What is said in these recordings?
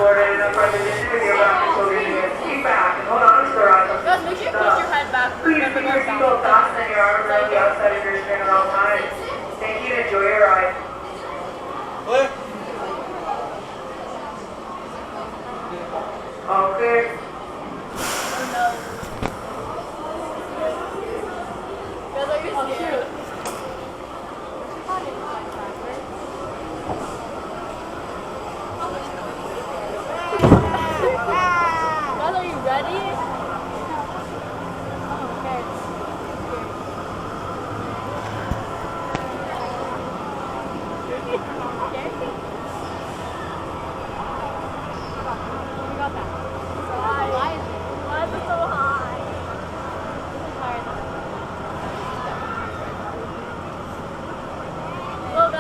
boarded in a private mission with your back to children again. Keep back and hold on to the ride. Guys, make sure you push your head back. Please keep your seatbelt fastened and your arms around the outside of your string at all times. Thank you and enjoy your ride. Clear? All clear. Oh no. Guys, are you scared? Guys, are you ready?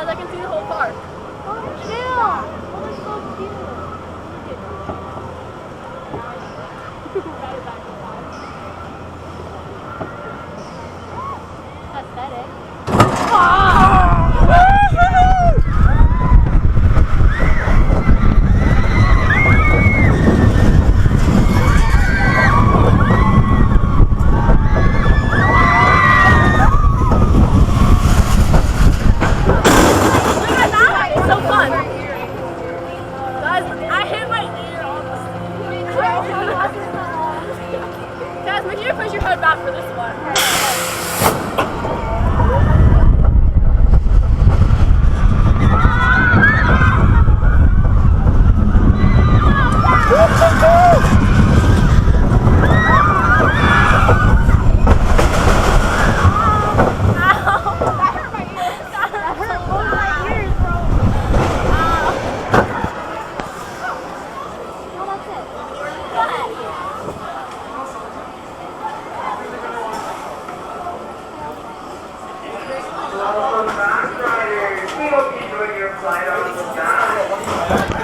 I can see the whole park. Oh, chill! Oh, that's so cute. Aesthetic. Guys, make sure you push your head back for this one. Welcome back, riders. We hope you enjoyed your flight on the sky.